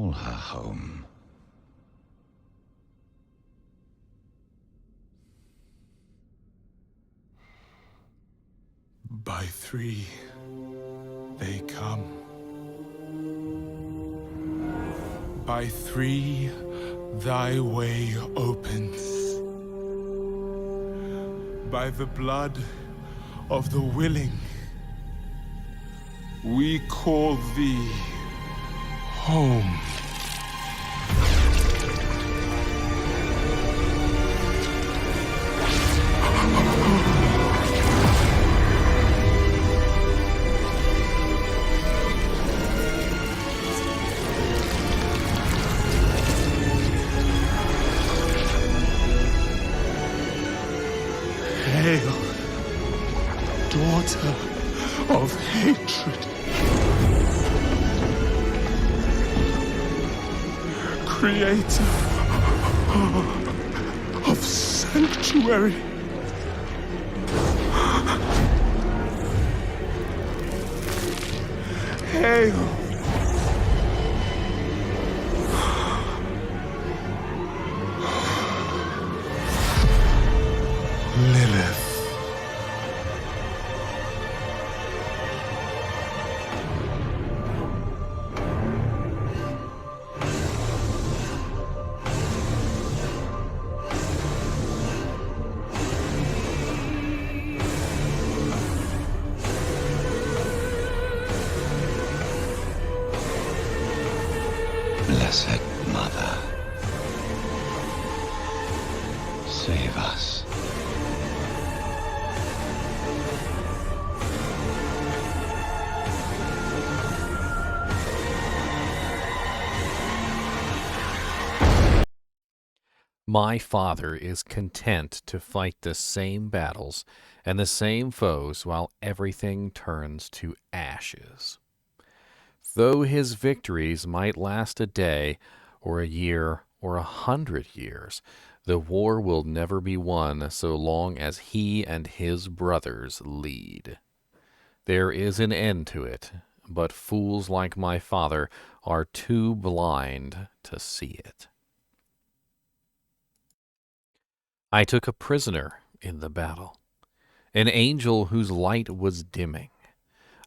call her home. By three, they come. By three, thy way opens. By the blood of the willing, we call thee home. Hail, daughter of hatred. Creator of sanctuary. Hail, Lilith. Blessed Mother, save us. My father is content to fight the same battles and the same foes while everything turns to ashes. Though his victories might last a day or a year or 100 years, the war will never be won so long as he and his brothers lead. There is an end to it, but fools like my father are too blind to see it. I took a prisoner in the battle, an angel whose light was dimming.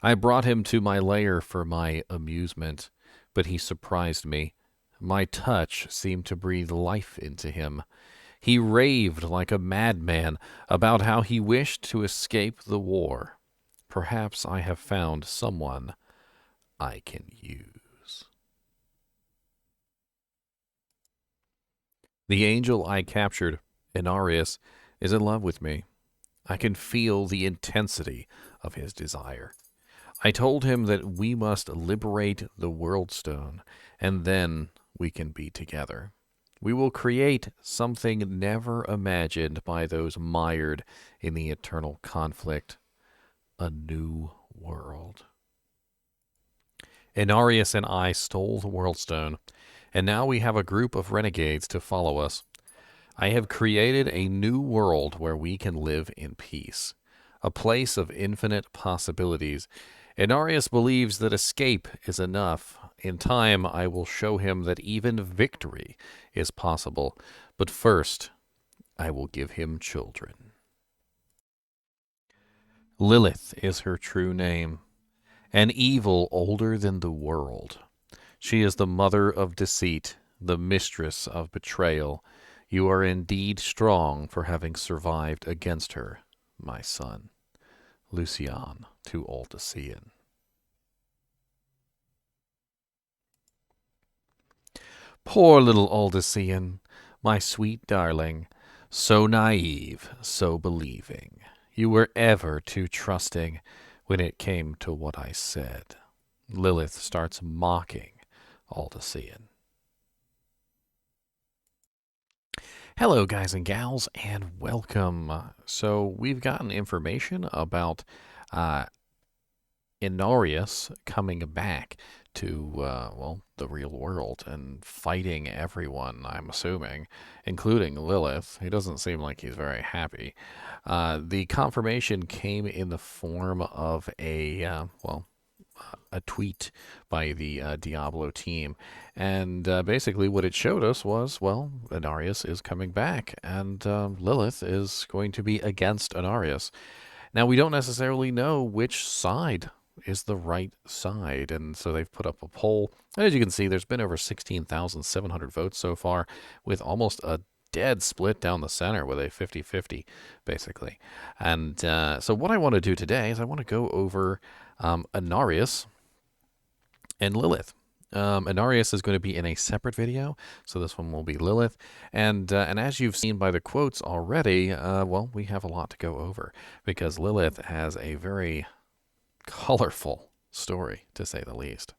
I brought him to my lair for my amusement, but he surprised me. My touch seemed to breathe life into him. He raved like a madman about how he wished to escape the war. Perhaps I have found someone I can use. The angel I captured, Inarius, is in love with me. I can feel the intensity of his desire. I told him that we must liberate the World Stone, and then we can be together. We will create something never imagined by those mired in the eternal conflict. A new world. Inarius and I stole the World Stone, and now we have a group of renegades to follow us. I have created a new world where we can live in peace, a place of infinite possibilities. Inarius believes that escape is enough. In time, I will show him that even victory is possible. But first, I will give him children. Lilith is her true name, an evil older than the world. She is the mother of deceit, the mistress of betrayal. You are indeed strong for having survived against her, my son. Lucian to Aldesean. Poor little Aldesean, my sweet darling, so naive, so believing. You were ever too trusting when it came to what I said. Lilith starts mocking Aldesean. Hello, guys and gals, and welcome. So we've gotten information about Inarius coming back to, the real world and fighting everyone, I'm assuming, including Lilith. He doesn't seem like he's very happy. The confirmation came in the form of a a tweet by the Diablo team. And basically what it showed us was, well, Inarius is coming back, and Lilith is going to be against Inarius. Now, we don't necessarily know which side is the right side, and so they've put up a poll. And as you can see, there's been over 16,700 votes so far, with almost a dead split down the center with a 50-50, basically. And so what I want to do today is I want to go over Inarius and Lilith. Inarius is going to be in a separate video, so this one will be Lilith. And as you've seen by the quotes already, well, we have a lot to go over, because Lilith has a very colorful story, to say the least.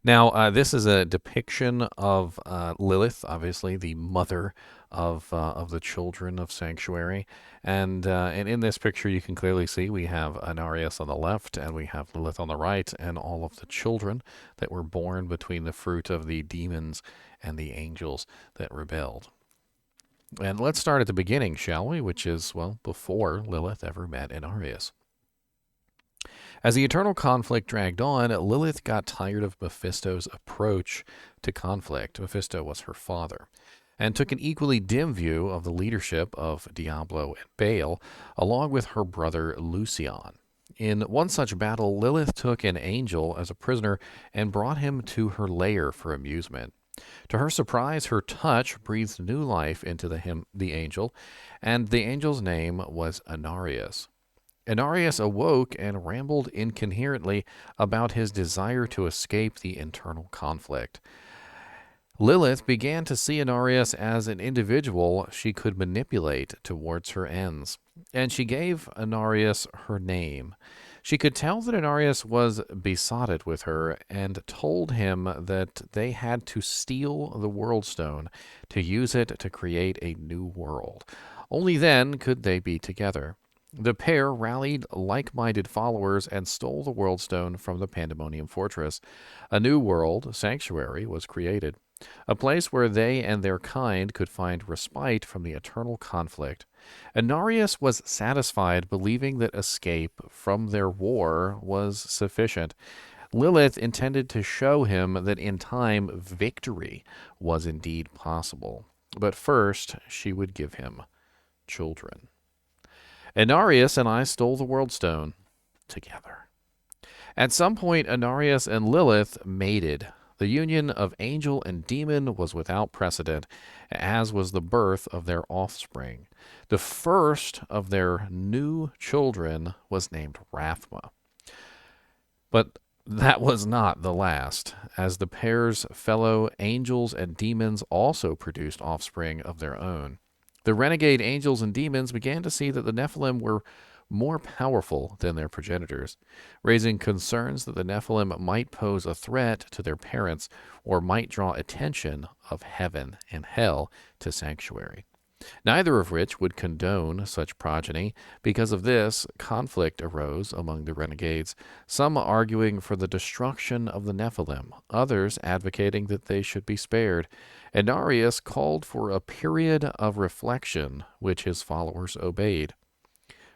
Now, this is a depiction of Lilith, obviously the mother of the children of Sanctuary, and in this picture you can clearly see we have Inarius on the left and we have Lilith on the right, and all of the children that were born between the fruit of the demons and the angels that rebelled. And let's start at the beginning, shall we? Which is, well, before Lilith ever met Inarius. As the eternal conflict dragged on, Lilith got tired of Mephisto's approach to conflict. Mephisto was her father, and took an equally dim view of the leadership of Diablo and Baal, along with her brother Lucian. In one such battle, Lilith took an angel as a prisoner and brought him to her lair for amusement. To her surprise, her touch breathed new life into the angel, and the angel's name was Inarius. Inarius awoke and rambled incoherently about his desire to escape the internal conflict. Lilith began to see Inarius as an individual she could manipulate towards her ends, and she gave Inarius her name. She could tell that Inarius was besotted with her, and told him that they had to steal the World Stone to use it to create a new world. Only then could they be together. The pair rallied like-minded followers and stole the World Stone from the Pandemonium Fortress. A new world, Sanctuary, was created, a place where they and their kind could find respite from the eternal conflict. Inarius was satisfied, believing that escape from their war was sufficient. Lilith intended to show him that in time victory was indeed possible. But first, she would give him children. Inarius and I stole the World Stone together. At some point, Inarius and Lilith mated. The union of angel and demon was without precedent, as was the birth of their offspring. The first of their new children was named Rathma. But that was not the last, as the pair's fellow angels and demons also produced offspring of their own. The renegade angels and demons began to see that the Nephalem were more powerful than their progenitors, raising concerns that the Nephalem might pose a threat to their parents or might draw attention of heaven and hell to Sanctuary. Neither of which would condone such progeny. Because of this, conflict arose among the renegades, some arguing for the destruction of the Nephalem, others advocating that they should be spared. Inarius called for a period of reflection, which his followers obeyed.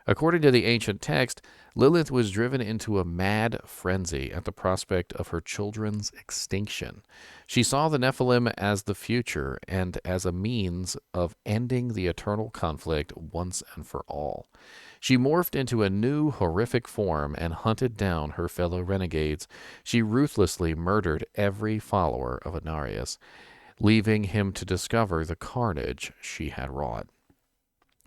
According to the ancient text, Lilith was driven into a mad frenzy at the prospect of her children's extinction. She saw the Nephilim as the future and as a means of ending the eternal conflict once and for all. She morphed into a new horrific form and hunted down her fellow renegades. She ruthlessly murdered every follower of Inarius, leaving him to discover the carnage she had wrought.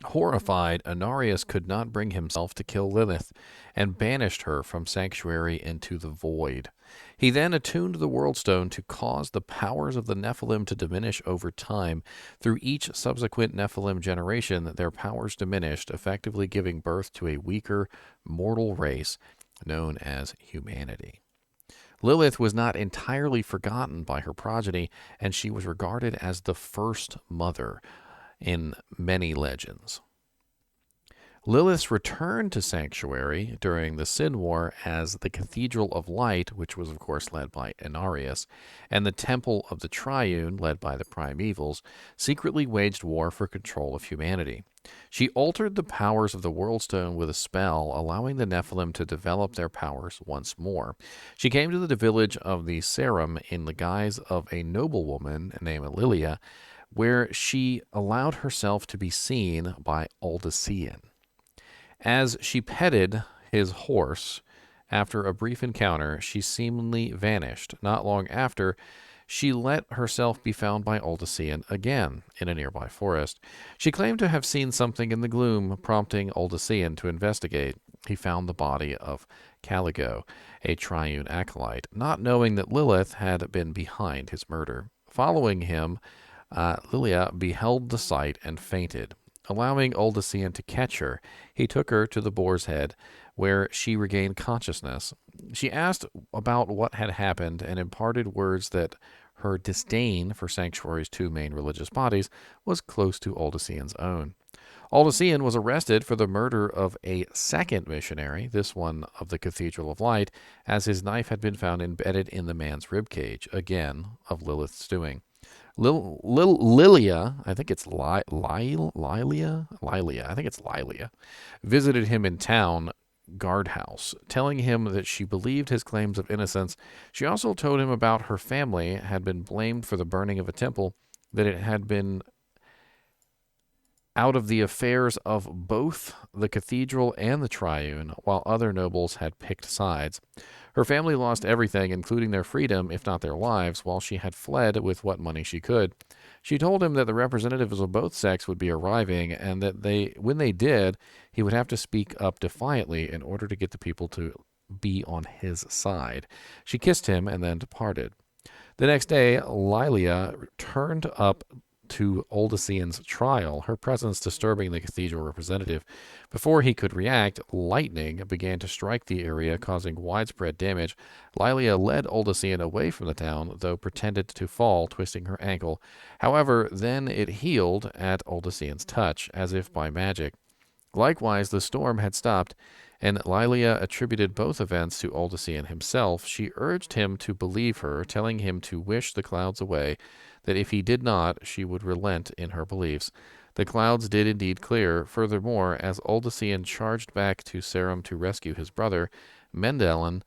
Horrified, Inarius could not bring himself to kill Lilith, and banished her from Sanctuary into the void. He then attuned the World Stone to cause the powers of the Nephilim to diminish over time. Through each subsequent Nephilim generation, their powers diminished, effectively giving birth to a weaker, mortal race known as humanity. Lilith was not entirely forgotten by her progeny, and she was regarded as the first mother in many legends. Lilith returned to Sanctuary during the Sin War as the Cathedral of Light, which was of course led by Inarius, and the Temple of the Triune, led by the Primevals, secretly waged war for control of humanity. She altered the powers of the Worldstone with a spell, allowing the Nephalem to develop their powers once more. She came to the village of the Serum in the guise of a noblewoman named Lilia, where she allowed herself to be seen by Aldesean. As she petted his horse, after a brief encounter, she seemingly vanished. Not long after, she let herself be found by Aldesean again in a nearby forest. She claimed to have seen something in the gloom, prompting Aldesean to investigate. He found the body of Caligo, a Triune acolyte, not knowing that Lilith had been behind his murder. Following him, Lilia beheld the sight and fainted. Allowing Aldesean to catch her, he took her to the Boar's Head, where she regained consciousness. She asked about what had happened and imparted words that her disdain for Sanctuary's two main religious bodies was close to Aldesean's own. Aldesean was arrested for the murder of a second missionary, this one of the Cathedral of Light, as his knife had been found embedded in the man's ribcage, again of Lilith's doing. Lilia, I think it's Lilia, I think it's Lilia, visited him in town guardhouse, telling him that she believed his claims of innocence. She also told him about her family had been blamed for the burning of a temple, that it had been out of the affairs of both the cathedral and the Triune, while other nobles had picked sides. Her family lost everything, including their freedom, if not their lives, while she had fled with what money she could. She told him that the representatives of both sects would be arriving, and that when they did, he would have to speak up defiantly in order to get the people to be on his side. She kissed him and then departed. The next day, Lilia turned up to Aldesean's trial, her presence disturbing the cathedral representative. Before he could react, lightning began to strike the area, causing widespread damage. Lilia led Aldesean away from the town, though pretended to fall, twisting her ankle. However, then it healed at Aldesean's touch, as if by magic. Likewise, the storm had stopped, and Lilia attributed both events to Aldesean himself. She urged him to believe her, telling him to wish the clouds away, that if he did not, she would relent in her beliefs. The clouds did indeed clear. Furthermore, as Aldesean charged back to Serum to rescue his brother, Mendelin,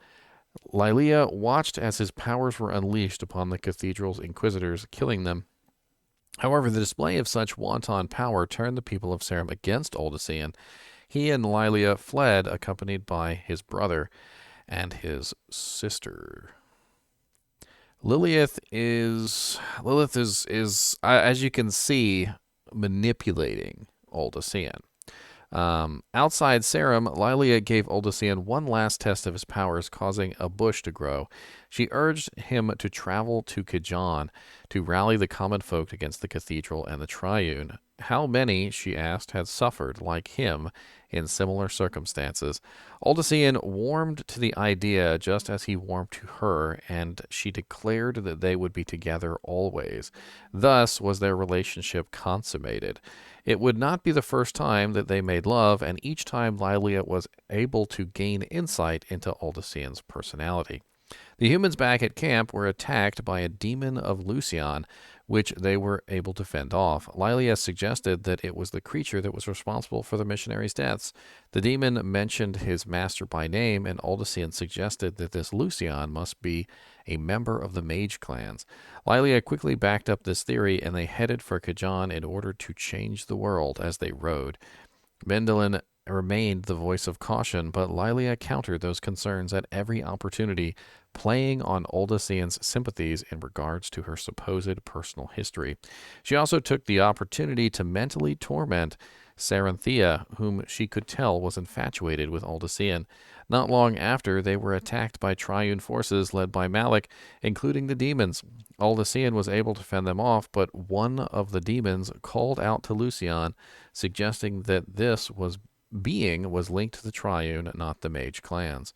Lilia watched as his powers were unleashed upon the cathedral's inquisitors, killing them. However, the display of such wanton power turned the people of Serum against Aldesean. He and Lilia fled, accompanied by his brother and his sister. Lilith is, as you can see, manipulating Aldesean. Outside Serum, Lilia gave Aldesean one last test of his powers, causing a bush to grow. She urged him to travel to Kajan to rally the common folk against the cathedral and the Triune. How many, she asked, had suffered like him in similar circumstances? Aldesean warmed to the idea just as he warmed to her, and she declared that they would be together always. Thus was their relationship consummated. It would not be the first time that they made love, and each time Lilia was able to gain insight into Aldesean's personality. The humans back at camp were attacked by a demon of Lucian, which they were able to fend off. Lilia suggested that it was the creature that was responsible for the missionaries' deaths. The demon mentioned his master by name, and Aldesean suggested that this Lucian must be a member of the mage clans. Lilia quickly backed up this theory, and they headed for Kajan in order to change the world as they rode. Mendelin remained the voice of caution, but Lilia countered those concerns at every opportunity, playing on Aldesean's sympathies in regards to her supposed personal history. She also took the opportunity to mentally torment Saranthea, whom she could tell was infatuated with Aldesean. Not long after, they were attacked by Triune forces led by Malik, including the demons. Aldesean was able to fend them off, but one of the demons called out to Lucian, suggesting that this was being was linked to the Triune, not the mage clans.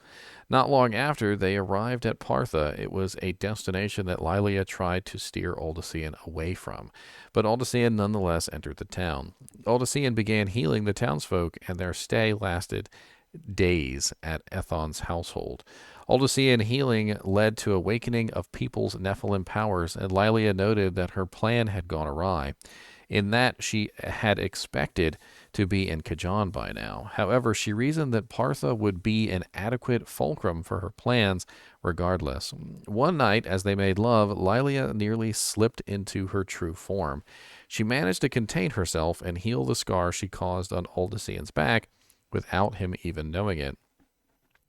Not long after they arrived at Partha, it was a destination that Lilia tried to steer Aldesean away from, but Aldesean nonetheless entered the town. Aldesean began healing the townsfolk, and their stay lasted days at Ethon's household. Aldesean healing led to awakening of people's nephalem powers, and Lilia noted that her plan had gone awry, in that she had expected to be in Kajan by now. However, she reasoned that Partha would be an adequate fulcrum for her plans regardless. One night, as they made love, Lilia nearly slipped into her true form. She managed to contain herself and heal the scar she caused on Aldesean's back without him even knowing it.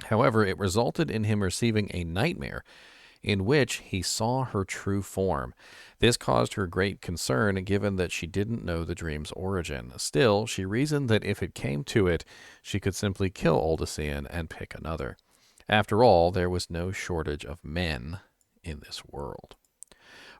However, it resulted in him receiving a nightmare in which he saw her true form. This caused her great concern, given that she didn't know the dream's origin. Still, she reasoned that if it came to it, she could simply kill Aldesean and pick another. After all, there was no shortage of men in this world.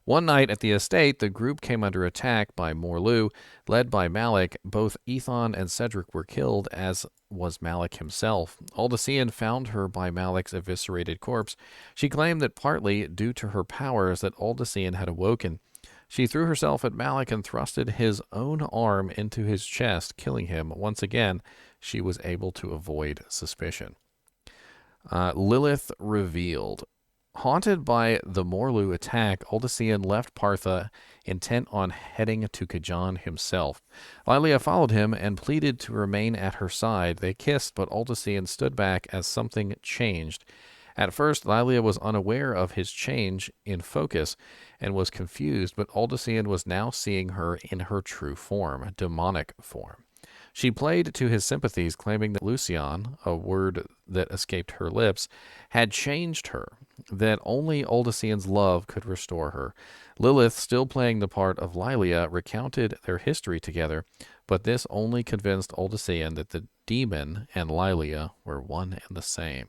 One night at the estate, the group came under attack by Morlu, led by Malik. Both Ethon and Cedric were killed, as was Malik himself. Aldesean found her by Malik's eviscerated corpse. She claimed that partly due to her powers that Aldesean had awoken. She threw herself at Malik and thrusted his own arm into his chest, killing him. Once again, she was able to avoid suspicion. Lilith revealed. Haunted by the Morlu attack, Aldesean left Partha, intent on heading to Kajan himself. Lilia followed him and pleaded to remain at her side. They kissed, but Aldesean stood back as something changed. At first, Lilia was unaware of his change in focus and was confused, but Aldesean was now seeing her in her true form, demonic form. She played to his sympathies, claiming that Lucian, a word that escaped her lips, had changed her, that only Aldesean's love could restore her. Lilith, still playing the part of Lilia, recounted their history together, but this only convinced Aldesean that the demon and Lilia were one and the same.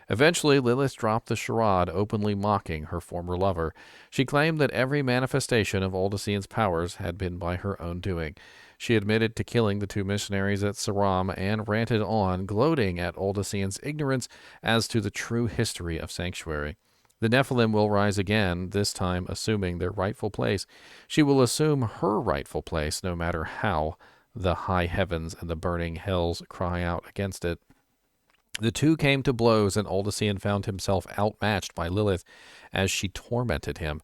Eventually, Lilith dropped the charade, openly mocking her former lover. She claimed that every manifestation of Aldesean's powers had been by her own doing. She admitted to killing the two missionaries at Saram and ranted on, gloating at Aldesean's ignorance as to the true history of Sanctuary. The Nephalem will rise again, this time assuming their rightful place. She will assume her rightful place, no matter how the high heavens and the burning hells cry out against it. The two came to blows, and Aldesean found himself outmatched by Lilith as she tormented him,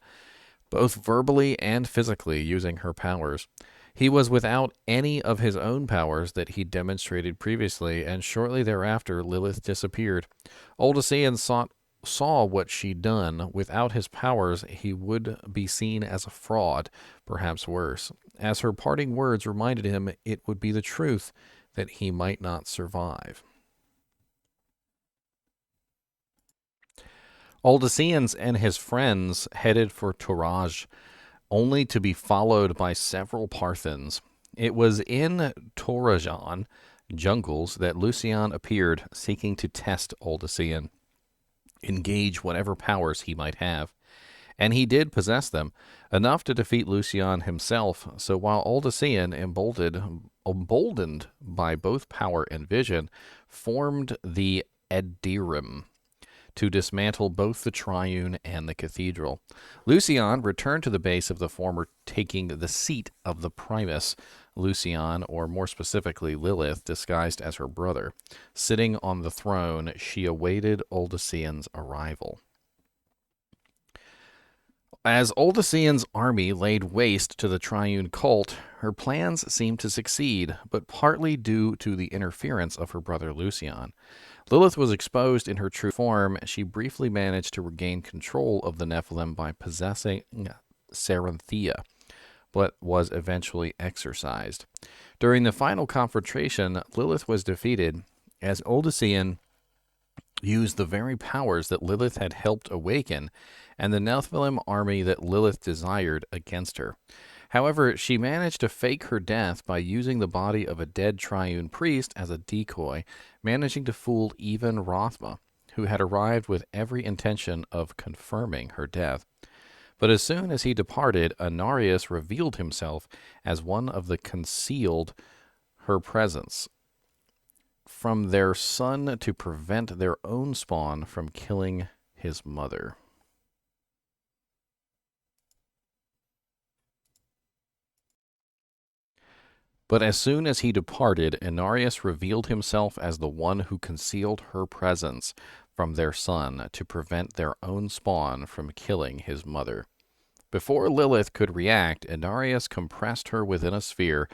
both verbally and physically, using her powers. He was without any of his own powers that he demonstrated previously, and shortly thereafter Lilith disappeared. Aldesean saw what she'd done. Without his powers, he would be seen as a fraud, perhaps worse. As her parting words reminded him it would be the truth that he might not survive. Aldesean and his friends headed for Toraj, only to be followed by several Parthans. It was in Torajan jungles that Lucian appeared, seeking to test Aldesean, engage whatever powers he might have. And he did possess them, enough to defeat Lucian himself. So while Aldesean, emboldened by both power and vision, formed the Edirim to dismantle both the Triune and the Cathedral, Lucian returned to the base of the former, taking the seat of the Primus. Lucian, or more specifically Lilith, disguised as her brother, sitting on the throne, she awaited Aldesean's arrival. As Aldesean's army laid waste to the Triune cult, her plans seemed to succeed, but partly due to the interference of her brother Lucian. Lilith was exposed in her true form. She briefly managed to regain control of the Nephalem by possessing Saranthea, but was eventually exorcised. During the final confrontation, Lilith was defeated, as Aldesean used the very powers that Lilith had helped awaken, and the Nephalem army that Lilith desired against her. However, she managed to fake her death by using the body of a dead Triune priest as a decoy, managing to fool even Rothma, who had arrived with every intention of confirming her death. But as soon as he departed, Anarius revealed himself as one of the concealed her presence. from their son to prevent their own spawn from killing his mother. But as soon as he departed, Inarius revealed himself as the one who concealed her presence from their son to prevent their own spawn from killing his mother. Before Lilith could react, Inarius compressed her within a sphere.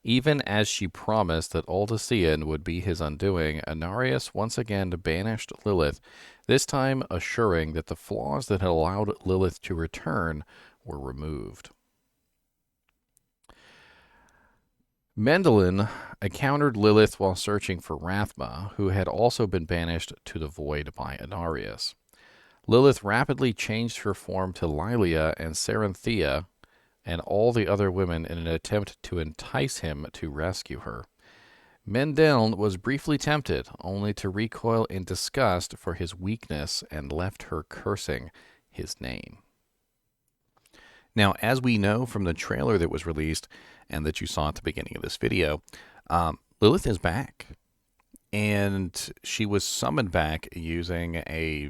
Even as she promised that Aldesean would be his undoing, Inarius once again banished Lilith, this time assuring that the flaws that had allowed Lilith to return were removed. Mendelin encountered Lilith while searching for Rathma, who had also been banished to the void by Inarius. Lilith rapidly changed her form to Lilia and Serenthea and all the other women in an attempt to entice him to rescue her. Mendeln was briefly tempted, only to recoil in disgust for his weakness and left her cursing his name. Now, as we know from the trailer that was released and that you saw at the beginning of this video, Lilith is back. And she was summoned back using a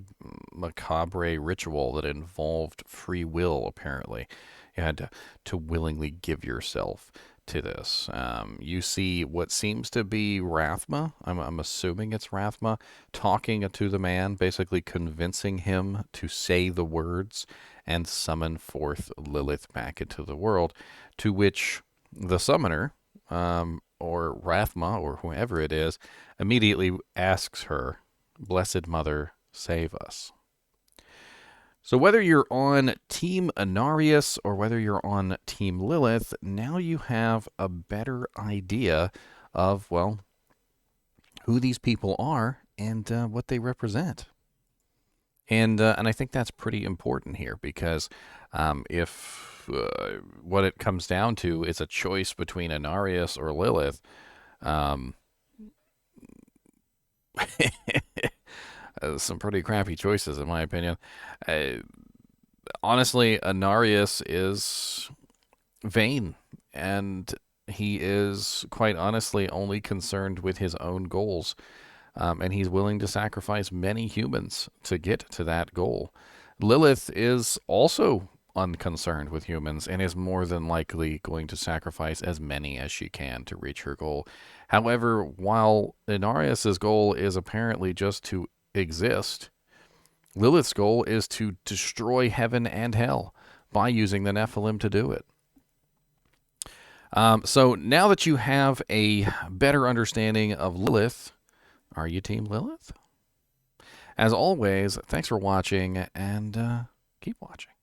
macabre ritual that involved free will, apparently. You had to willingly give yourself to this. You see what seems to be Rathma, I'm assuming it's Rathma, talking to the man, basically convincing him to say the words and summon forth Lilith back into the world, to which the summoner, or Rathma, or whoever it is, immediately asks her, "Blessed Mother, save us." So whether you're on Team Inarius or whether you're on Team Lilith, now you have a better idea of, well, who these people are and what they represent. And I think that's pretty important here, because if what it comes down to is a choice between Inarius or Lilith, some pretty crappy choices, in my opinion. Honestly, Inarius is vain, and he is, quite honestly, only concerned with his own goals, and he's willing to sacrifice many humans to get to that goal. Lilith is also unconcerned with humans and is more than likely going to sacrifice as many as she can to reach her goal. However, while Inarius's goal is apparently just to exist, Lilith's goal is to destroy heaven and hell by using the nephalem to do it. So now that you have a better understanding of Lilith, are you Team Lilith? As always, thanks for watching, and keep watching.